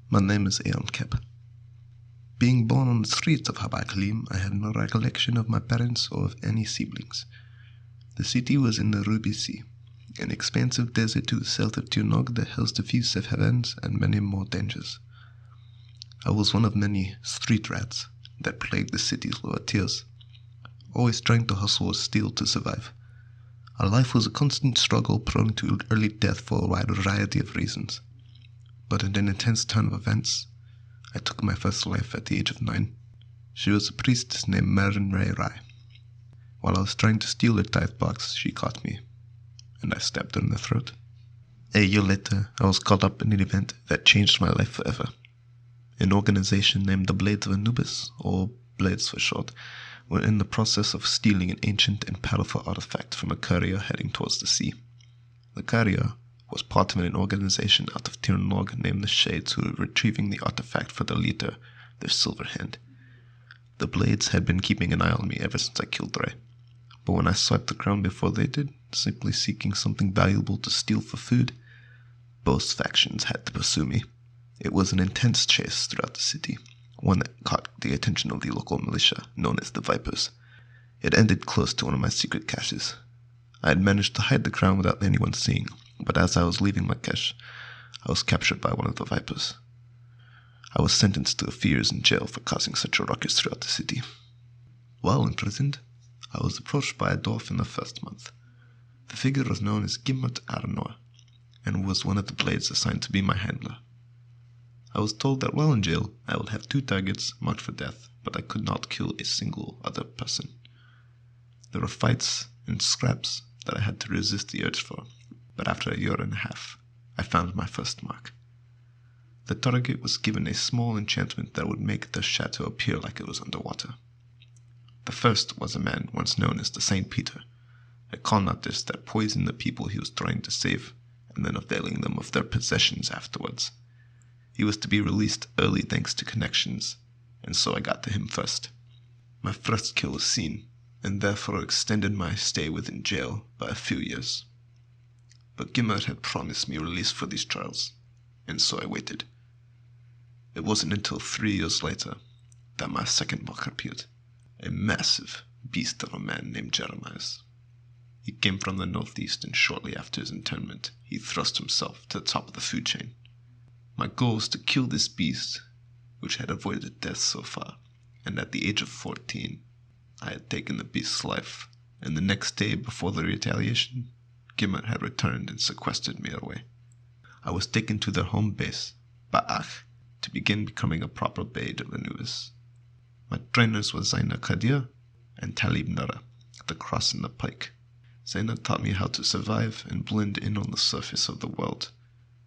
My name is Aeon Kep. Being born on the streets of Habakalim, I have no recollection of my parents or of any siblings. The city was in the Ruby Sea, an expansive desert to the south of Tirnog that housed a few safe havens and many more dangers. I was one of many street rats that plagued the city's lower tiers, always trying to hustle or steal to survive. Our life was a constant struggle prone to early death for a wide variety of reasons. But in an intense turn of events, I took my first life at the age of 9. She was a priestess named Marin Ray Rai. While I was trying to steal her tithe box, she caught me, and I stabbed her in the throat. A year later, I was caught up in an event that changed my life forever. An organization named the Blades of Anubis, or Blades for short, were in the process of stealing an ancient and powerful artifact from a courier heading towards the sea. The courier was part of an organization out of Tirnog named the Shades, who were retrieving the artifact for the leader, their silver hand. The Blades had been keeping an eye on me ever since I killed Ray, but when I swiped the ground before they did, simply seeking something valuable to steal for food, both factions had to pursue me. It was an intense chase throughout the city, one that caught the attention of the local militia, known as the Vipers. It ended close to one of my secret caches. I had managed to hide the crown without anyone seeing, but as I was leaving my cache, I was captured by one of the Vipers. I was sentenced to a few years in jail for causing such a ruckus throughout the city. While imprisoned, I was approached by a dwarf in the first month. The figure was known as Gimmert Arnor, and was one of the Blades assigned to be my handler. I was told that while in jail, I would have 2 targets marked for death, but I could not kill a single other person. There were fights and scraps that I had to resist the urge for, but after a year and a half, I found my first mark. The target was given a small enchantment that would make the chateau appear like it was underwater. The first was a man once known as the Saint Peter, a con artist that poisoned the people he was trying to save, and then availing them of their possessions afterwards. He was to be released early thanks to connections, and so I got to him first. My first kill was seen, and therefore extended my stay within jail by a few years. But Gimmert had promised me release for these trials, and so I waited. It wasn't until 3 years later that my second mark appeared, a massive beast of a man named Jeremiah. He came from the northeast, and shortly after his internment, he thrust himself to the top of the food chain. My goal was to kill this beast, which had avoided death so far, and at the age of 14, I had taken the beast's life, and the next day before the retaliation, Gimmert had returned and sequestered me away. I was taken to their home base, Ba'ach, to begin becoming a proper Blade of Anubis. My trainers were Zaina Kadir and Talib Nara, the cross and the pike. Zaina taught me how to survive and blend in on the surface of the world,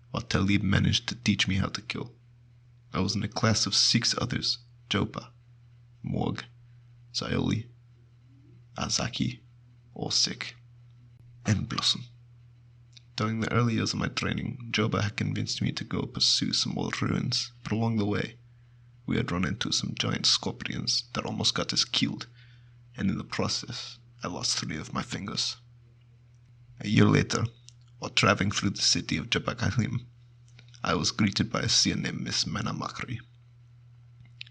while Talib managed to teach me how to kill. I was in a class of 6 others: Jopa, Morg, Zayoli, Azaki, Orsik, and Blossom. During the early years of my training, Joba had convinced me to go pursue some old ruins, but along the way, we had run into some giant scorpions that almost got us killed, and in the process, I lost 3 of my fingers. A year later, while traveling through the city of Jabakalim, I was greeted by a seer named Miss Manamakri.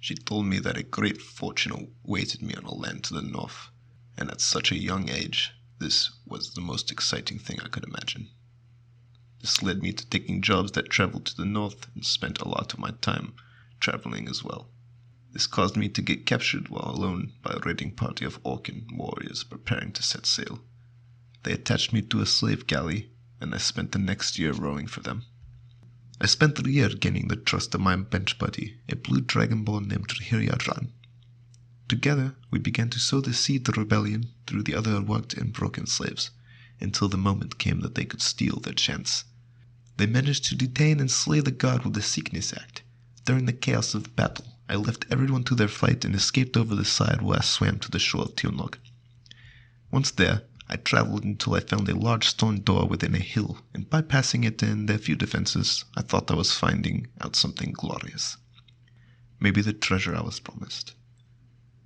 She told me that a great fortune awaited me on a land to the north, and at such a young age, this was the most exciting thing I could imagine. This led me to taking jobs that traveled to the north and spent a lot of my time traveling as well. This caused me to get captured while alone by a raiding party of Orcan warriors preparing to set sail. They attached me to a slave galley, and I spent the next year rowing for them. I spent the year gaining the trust of my bench buddy, a blue dragonborn named Hiryaran. Together, we began to sow the seed of rebellion through the other worked and broken slaves, until the moment came that they could steal their chance. They managed to detain and slay the guard with the Sickness Act. During the chaos of battle, I left everyone to their fate and escaped over the side where I swam to the shore of Tirnog. Once there, I traveled until I found a large stone door within a hill, and bypassing it and a few defenses, I thought I was finding out something glorious. Maybe the treasure I was promised.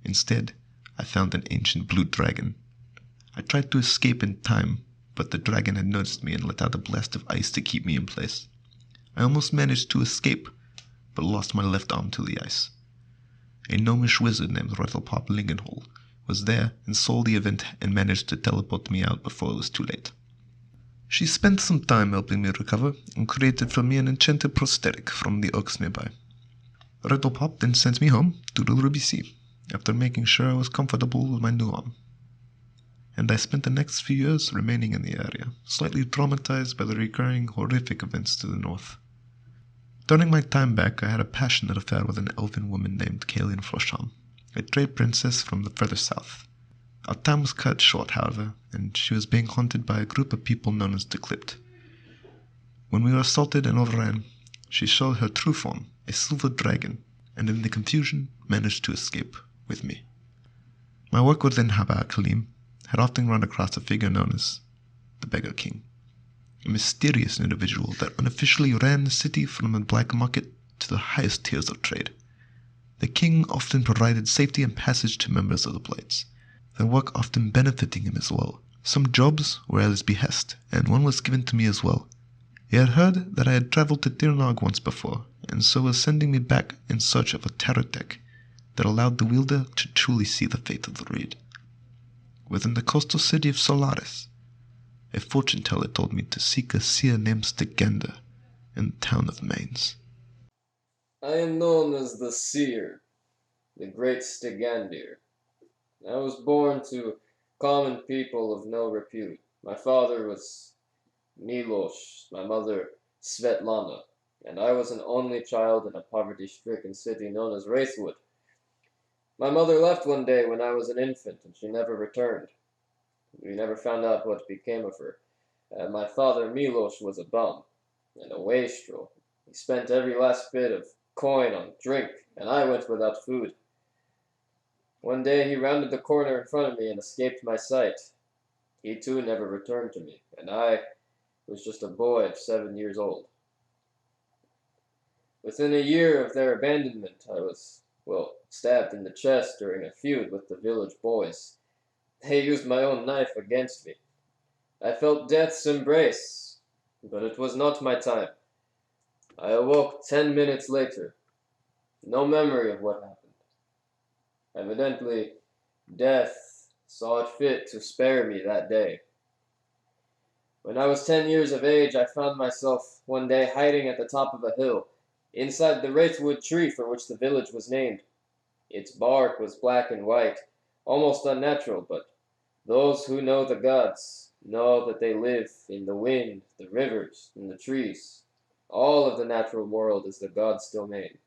Instead, I found an ancient blue dragon. I tried to escape in time, but the dragon had noticed me and let out a blast of ice to keep me in place. I almost managed to escape, but lost my left arm to the ice. A gnomish wizard named Rethelpop Lingenhall was there and saw the event and managed to teleport me out before it was too late. She spent some time helping me recover and created for me an enchanted prosthetic from the oaks nearby. Rethelpop then sent me home to the Ruby Sea, after making sure I was comfortable with my new arm. And I spent the next few years remaining in the area, slightly traumatized by the recurring horrific events to the north. During my time back, I had a passionate affair with an elven woman named Kaelin Flosham, a trade princess from the further south. Our time was cut short, however, and she was being haunted by a group of people known as the Clipped. When we were assaulted and overran, she showed her true form, a silver dragon, and in the confusion managed to escape with me. My work within Haba Kalim had often run across a figure known as the Beggar King, a mysterious individual that unofficially ran the city from the black market to the highest tiers of trade. The king often provided safety and passage to members of the Blades, their work often benefiting him as well. Some jobs were at his behest, and one was given to me as well. He had heard that I had traveled to Tirnog once before, and so was sending me back in search of a tarot deck that allowed the wielder to truly see the fate of the reed. Within the coastal city of Solaris, a fortune teller told me to seek a seer named Stiganda in the town of Mainz. I am known as the Seer, the Great Stigandir. I was born to common people of no repute. My father was Milos, my mother Svetlana, and I was an only child in a poverty-stricken city known as Wraithwood. My mother left one day when I was an infant, and she never returned. We never found out what became of her. My father Milos was a bum and a wastrel. He spent every last bit of coin on drink, and I went without food. One day he rounded the corner in front of me and escaped my sight. He too never returned to me, and I was just a boy of 7 years old. Within a year of their abandonment, I was, stabbed in the chest during a feud with the village boys. They used my own knife against me. I felt death's embrace, but it was not my time. I awoke 10 minutes later. No memory of what happened. Evidently, death saw it fit to spare me that day. When I was 10 years of age, I found myself one day hiding at the top of a hill, inside the wraithwood tree for which the village was named. Its bark was black and white, almost unnatural, but those who know the gods know that they live in the wind, the rivers, and the trees. All of the natural world is the god's domain.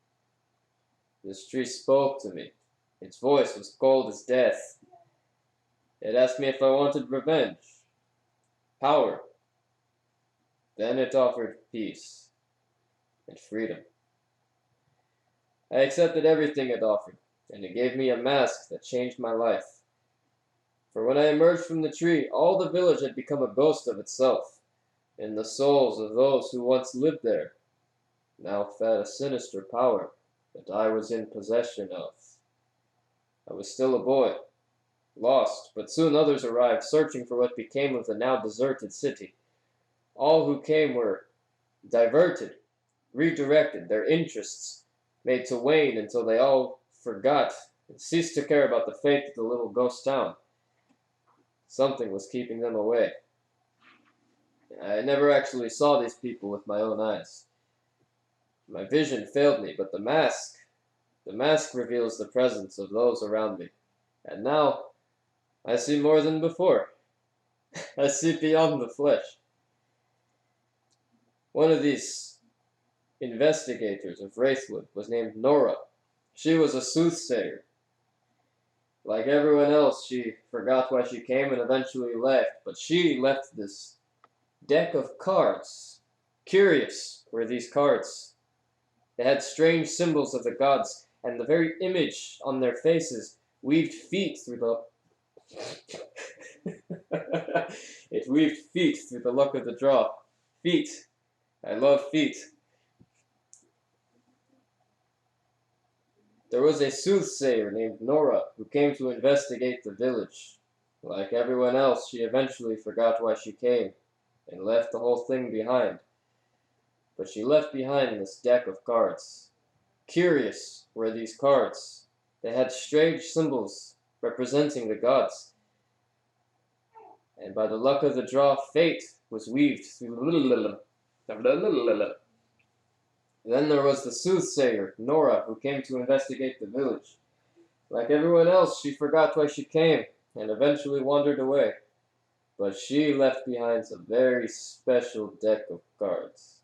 This tree spoke to me. Its voice was cold as death. It asked me if I wanted revenge, power. Then it offered peace and freedom. I accepted everything it offered, and it gave me a mask that changed my life. For when I emerged from the tree, all the village had become a ghost of itself, and the souls of those who once lived there now fed a sinister power that I was in possession of. I was still a boy, lost, but soon others arrived, searching for what became of the now deserted city. All who came were diverted, redirected, their interests made to wane until they all forgot and ceased to care about the fate of the little ghost town. Something was keeping them away. I never actually saw these people with my own eyes. My vision failed me, but the mask reveals the presence of those around me. And now, I see more than before. I see beyond the flesh. One of these investigators of Wraithwood was named Nora. She was a soothsayer. Like everyone else, she forgot why she came and eventually left, but she left this deck of cards. Curious were these cards. They had strange symbols of the gods, and the very image on their faces weaved feet through the it weaved feet through the luck of the draw. Feet. I love feet. There was a soothsayer named Nora who came to investigate the village. Like everyone else, she eventually forgot why she came and left the whole thing behind. But she left behind this deck of cards. Curious were these cards. They had strange symbols representing the gods, and by the luck of the draw, fate was weaved through. Then there was the soothsayer, Nora, who came to investigate the village. Like everyone else, she forgot why she came, and eventually wandered away. But she left behind a very special deck of cards.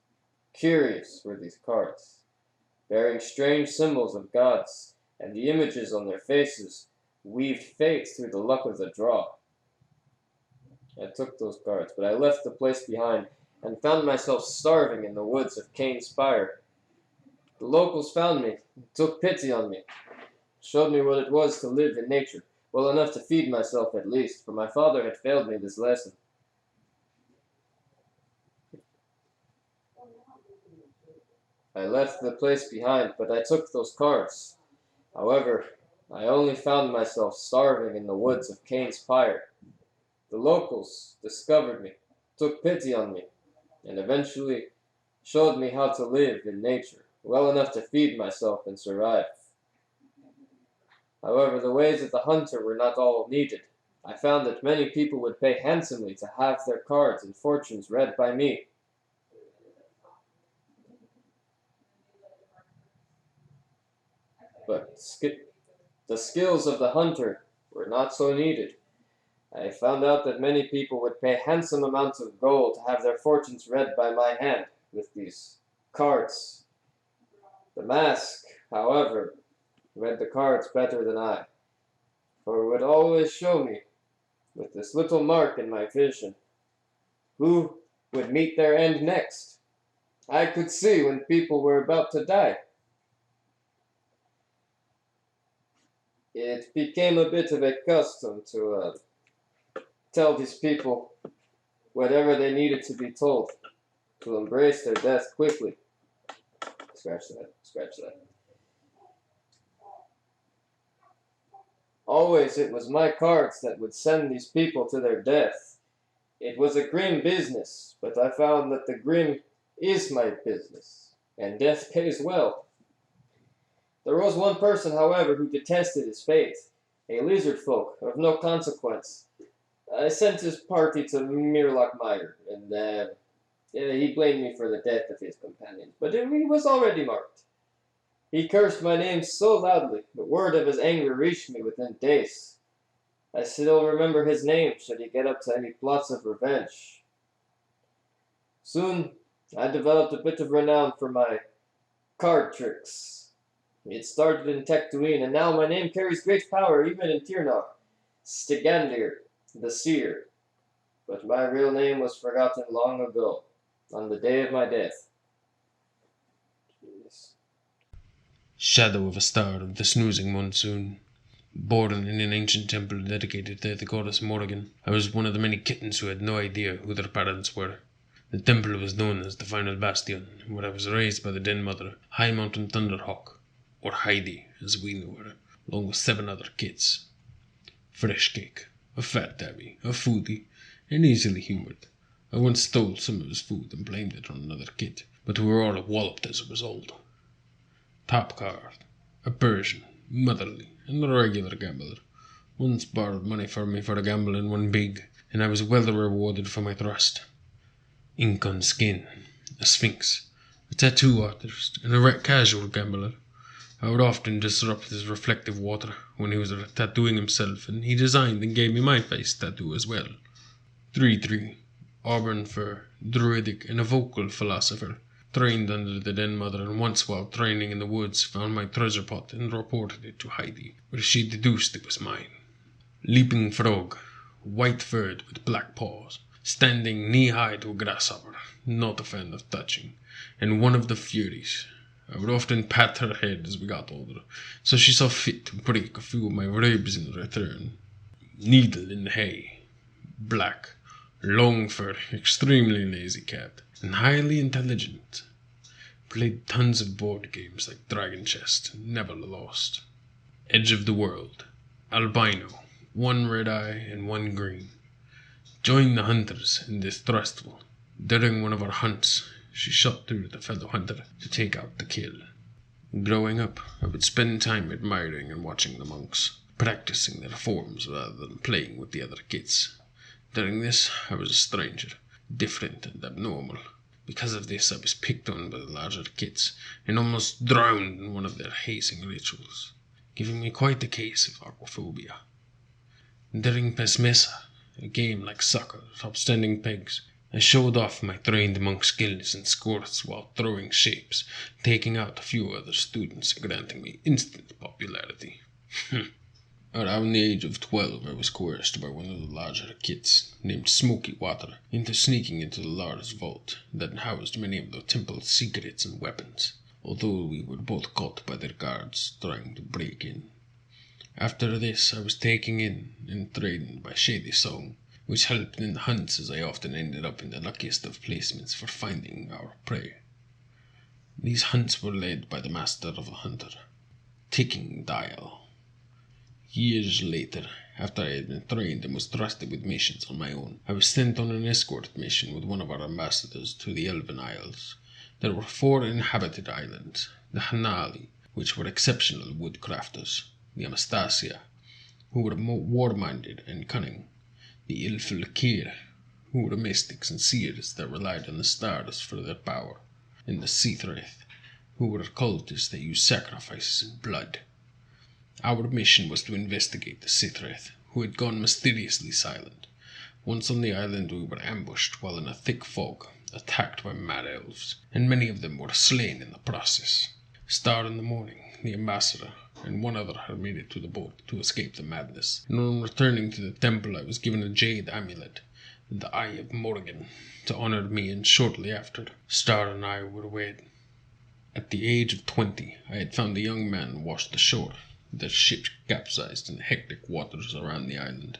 Curious were these cards, bearing strange symbols of gods, and the images on their faces weaved fate through the luck of the draw. I took those cards, but I left the place behind and found myself starving in the woods of Cain Spire. The locals found me, took pity on me, showed me what it was to live in nature, well enough to feed myself at least, for my father had failed me this lesson. I left the place behind, but I took those cards. However, I only found myself starving in the woods of Cain Spire. The locals discovered me, took pity on me, and eventually showed me how to live in nature, well enough to feed myself and survive. However, the ways of the hunter were not all needed. I found that many people would pay handsomely to have their cards and fortunes read by me. But the skills of the hunter were not so needed. I found out that many people would pay handsome amounts of gold to have their fortunes read by my hand with these cards. The mask, however, read the cards better than I, for it would always show me, with this little mark in my vision, who would meet their end next. I could see when people were about to die. It became a bit of a custom to tell these people whatever they needed to be told, to embrace their death quickly. Scratch that. Always it was my cards that would send these people to their death. It was a grim business, but I found that the grim is my business, and death pays well. There was one person, however, who detested his fate, a lizard folk of no consequence. I sent his party to Mirlochmire, and he blamed me for the death of his companions, but he was already marked. He cursed my name so loudly, the word of his anger reached me within days. I still remember his name, should he get up to any plots of revenge. Soon, I developed a bit of renown for my card tricks. It started in Tectuine, and now my name carries great power even in Tirnach, Stigandir, the Seer. But my real name was forgotten long ago, on the day of my death. Shadow of a star of the snoozing monsoon. Born in an ancient temple dedicated to the goddess Morrigan, I was one of the many kittens who had no idea who their parents were. The temple was known as the Final Bastion, where I was raised by the Den Mother, High Mountain Thunderhawk, or Heidi as we knew her, along with 7 other kids. Fresh cake, a fat tabby, a foodie, and easily humoured. I once stole some of his food and blamed it on another kid, but we were all walloped as a result. Top card, a Persian, motherly, and a regular gambler. Once borrowed money from me for a gamble in one big, and I was well rewarded for my thrust. Ink on skin, a sphinx, a tattoo artist, and a casual gambler. I would often disrupt his reflective water when he was tattooing himself, and he designed and gave me my face tattoo as well. 3-3, auburn fur, druidic, and a vocal philosopher. Trained under the Den Mother, and once while training in the woods found my treasure pot and reported it to Heidi, where she deduced it was mine. Leaping frog, white-furred with black paws, standing knee-high to a grasshopper, not a fan of touching, and one of the Furies. I would often pat her head as we got older, so she saw fit to break a few of my ribs in return. Needle in the hay, black, long-furred, extremely lazy cat, and highly intelligent. Played tons of board games like Dragon Chest, never lost. Edge of the world, albino, 1 red eye and 1 green. Joined the hunters and distrustful. During one of our hunts, she shot through the fellow hunter to take out the kill. Growing up, I would spend time admiring and watching the monks, practicing their forms rather than playing with the other kids. During this, I was a stranger, different and abnormal. Because of this, I was picked on by the larger kids and almost drowned in one of their hazing rituals, giving me quite a case of aquaphobia. During Pesmesa, a game like soccer, top standing pegs, I showed off my trained monk skills and squirts while throwing shapes, taking out a few other students and granting me instant popularity. Around the age of 12, I was coerced by one of the larger kids, named Smoky Water, into sneaking into the large vault that housed many of the temple's secrets and weapons, although we were both caught by their guards trying to break in. After this, I was taken in and trained by Shady Song, which helped in the hunts as I often ended up in the luckiest of placements for finding our prey. These hunts were led by the master of the hunter, Ticking Dial. Years later, after I had been trained and was trusted with missions on my own, I was sent on an escort mission with one of our ambassadors to the Elven Isles. There were 4 inhabited islands, the Hanali, which were exceptional woodcrafters, the Amastasia, who were war-minded and cunning, the Ilfilkir, who were mystics and seers that relied on the stars for their power, and the Seathrith, who were cultists that used sacrifices and blood. Our mission was to investigate the Seathrith, who had gone mysteriously silent. Once on the island we were ambushed while in a thick fog, attacked by mad elves, and many of them were slain in the process. Star in the morning, the ambassador, and one other had made it to the boat to escape the madness, and on returning to the temple I was given a jade amulet, the Eye of Morgan, to honor me, and shortly after, Star and I were wed. At the age of 20, I had found a young man washed ashore, their ship capsized in the hectic waters around the island,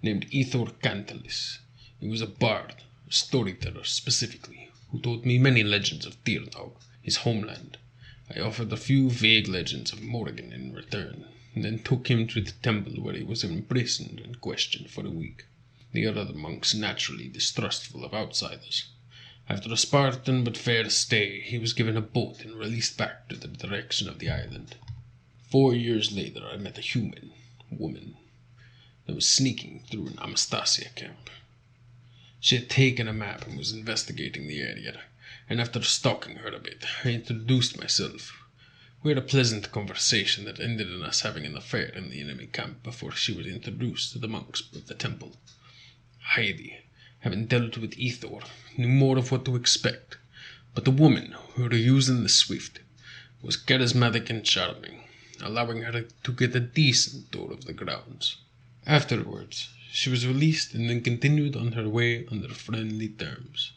named Ethor Cantalis. He was a bard, a storyteller specifically, who told me many legends of Tirnog, his homeland. I offered a few vague legends of Morgan in return, and then took him to the temple where he was imprisoned and questioned for a week. The other monks naturally distrustful of outsiders. After a Spartan but fair stay, he was given a boat and released back to the direction of the island. 4 years later, I met a human woman that was sneaking through an Amastasia camp. She had taken a map and was investigating the area, and after stalking her a bit, I introduced myself. We had a pleasant conversation that ended in us having an affair in the enemy camp before she was introduced to the monks of the temple. Heidi, having dealt with Ethor, knew more of what to expect, but the woman who were using the Swift was charismatic and charming, allowing her to get a decent tour of the grounds. Afterwards, she was released and then continued on her way under friendly terms.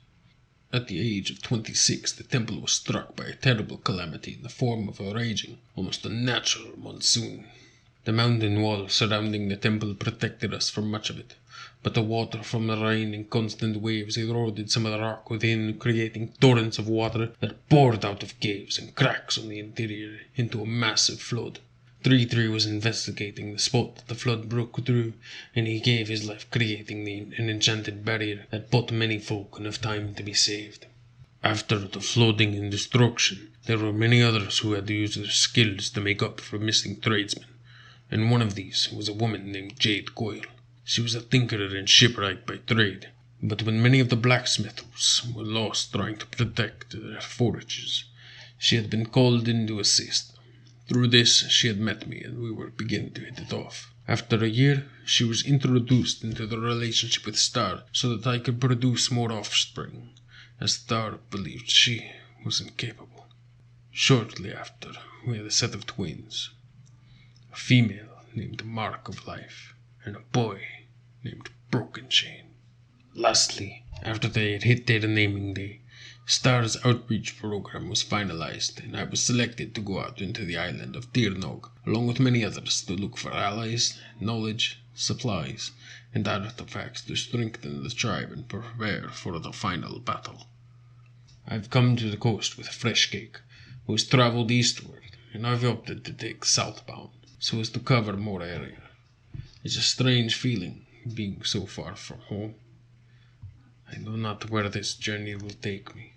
At the age of 26, the temple was struck by a terrible calamity in the form of a raging, almost unnatural monsoon. The mountain wall surrounding the temple protected us from much of it, but the water from the rain and constant waves eroded some of the rock within, creating torrents of water that poured out of caves and cracks on the interior into a massive flood. 3-3 was investigating the spot that the flood broke through, and he gave his life creating an enchanted barrier that bought many folk enough time to be saved. After the flooding and destruction, there were many others who had to use their skills to make up for missing tradesmen, and one of these was a woman named Jade Coyle. She was a tinkerer and shipwright by trade, but when many of the blacksmiths were lost trying to protect their forges, she had been called in to assist. Through this, she had met me, and we were beginning to hit it off. After a year, she was introduced into the relationship with Star so that I could produce more offspring, as Star believed she was incapable. Shortly after, we had a set of twins, a female named Mark of Life, and a boy named Broken Chain. Lastly, after they had hit their naming day, Star's outreach program was finalized, and I was selected to go out into the island of Tirnog, along with many others, to look for allies, knowledge, supplies, and artifacts to strengthen the tribe and prepare for the final battle. I've come to the coast with a fresh cake, who has travelled eastward, and I've opted to take southbound, so as to cover more area. It's a strange feeling, being so far from home. I know not where this journey will take me,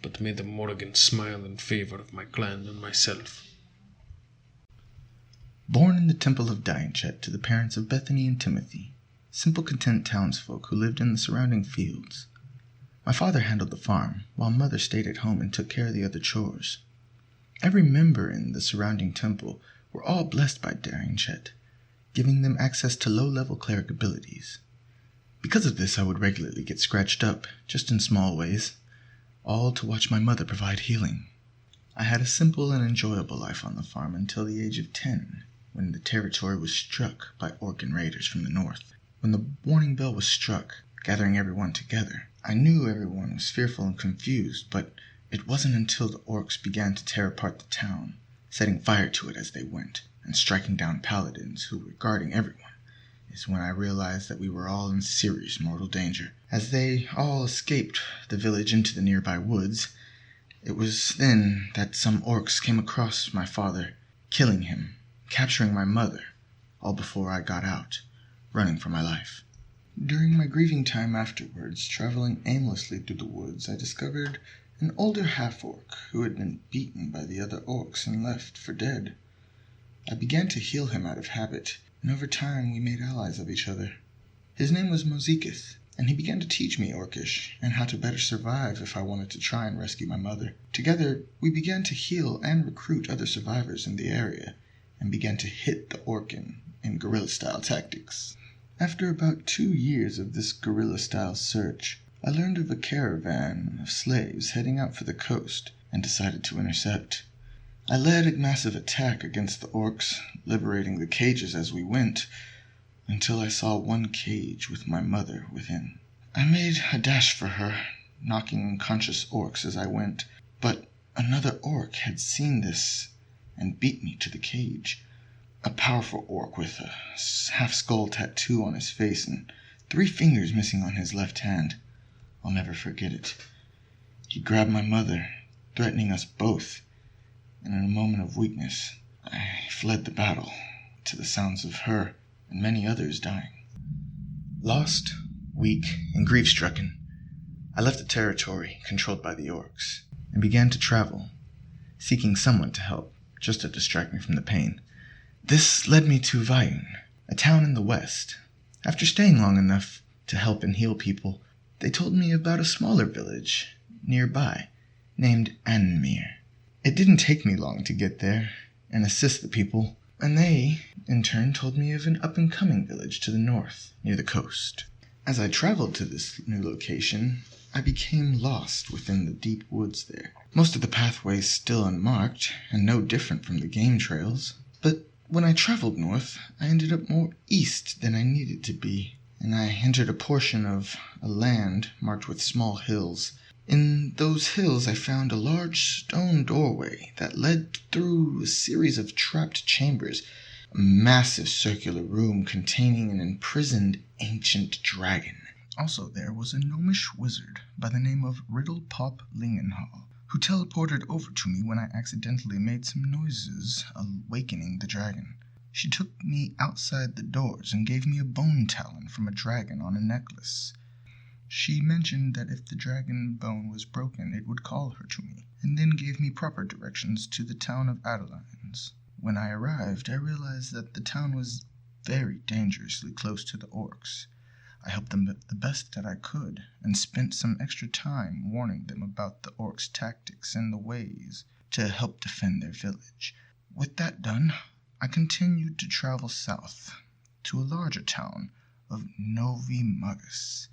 but made the Morrigan smile in favour of my clan and myself. Born in the Temple of Dianchet to the parents of Bethany and Timothy, simple content townsfolk who lived in the surrounding fields. My father handled the farm, while Mother stayed at home and took care of the other chores. Every member in the surrounding temple were all blessed by Dianchet, giving them access to low-level cleric abilities. Because of this, I would regularly get scratched up, just in small ways, all to watch my mother provide healing. I had a simple and enjoyable life on the farm until the age of 10, when the territory was struck by Orc raiders from the north. When the warning bell was struck, gathering everyone together, I knew everyone was fearful and confused, but it wasn't until the Orcs began to tear apart the town, setting fire to it as they went, and striking down paladins who were guarding everyone, is when I realized that we were all in serious mortal danger. As they all escaped the village into the nearby woods, it was then that some Orcs came across my father, killing him, capturing my mother, all before I got out, running for my life. During my grieving time afterwards, traveling aimlessly through the woods, I discovered an older half-orc who had been beaten by the other orcs and left for dead. I began to heal him out of habit, and over time we made allies of each other. His name was Mozikith, and he began to teach me Orcish and how to better survive if I wanted to try and rescue my mother. Together, we began to heal and recruit other survivors in the area, and began to hit the Orkin in guerrilla-style tactics. After about 2 years of this guerrilla-style search, I learned of a caravan of slaves heading out for the coast and decided to intercept. I led a massive attack against the Orcs, liberating the cages as we went, until I saw one cage with my mother within. I made a dash for her, knocking unconscious Orcs as I went, but another Orc had seen this and beat me to the cage. A powerful Orc with a half-skull tattoo on his face and 3 fingers missing on his left hand. I'll never forget it. He grabbed my mother, threatening us both, and in a moment of weakness, I fled the battle, to the sounds of her and many others dying. Lost, weak, and grief-stricken, I left the territory controlled by the Orcs and began to travel, seeking someone to help, just to distract me from the pain. This led me to Vayun, a town in the west. After staying long enough to help and heal people, they told me about a smaller village nearby named Anmir. It didn't take me long to get there and assist the people, and they, in turn, told me of an up-and-coming village to the north, near the coast. As I traveled to this new location, I became lost within the deep woods there. Most of the pathways still unmarked, and no different from the game trails, but when I traveled north, I ended up more east than I needed to be, and I entered a portion of a land marked with small hills. In those hills I found a large stone doorway that led through a series of trapped chambers, a massive circular room containing an imprisoned ancient dragon. Also there was a gnomish wizard by the name of Riddle Pop Lingenhall, who teleported over to me when I accidentally made some noises, awakening the dragon. She took me outside the doors and gave me a bone talon from a dragon on a necklace. She mentioned that if the dragon bone was broken, it would call her to me, and then gave me proper directions to the town of Adelines. When I arrived, I realized that the town was very dangerously close to the Orcs. I helped them the best that I could, and spent some extra time warning them about the Orcs' tactics and the ways to help defend their village. With that done, I continued to travel south, to a larger town of Novi Magus.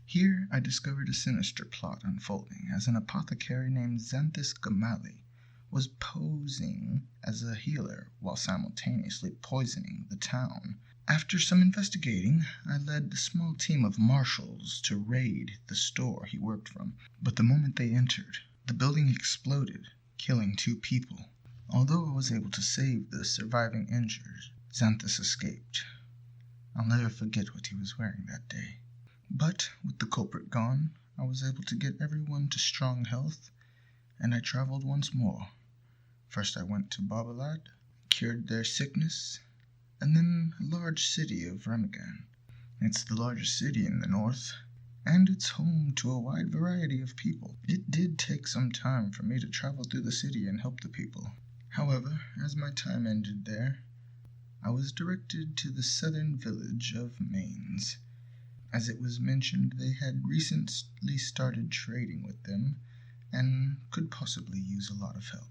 Here I discovered a sinister plot unfolding, as an apothecary named Xanthus Gamali was posing as a healer while simultaneously poisoning the town. After some investigating, I led a small team of marshals to raid the store he worked from, but the moment they entered, the building exploded, killing 2 people. Although I was able to save the surviving injured, Xanthus escaped. I'll never forget what he was wearing that day. But with the culprit gone, I was able to get everyone to strong health, and I traveled once more. First I went to Babalad, cured their sickness, and then a large city of Remagan. It's the largest city in the north, and it's home to a wide variety of people. It did take some time for me to travel through the city and help the people. However, as my time ended there, I was directed to the southern village of Maines. As it was mentioned, they had recently started trading with them and could possibly use a lot of help.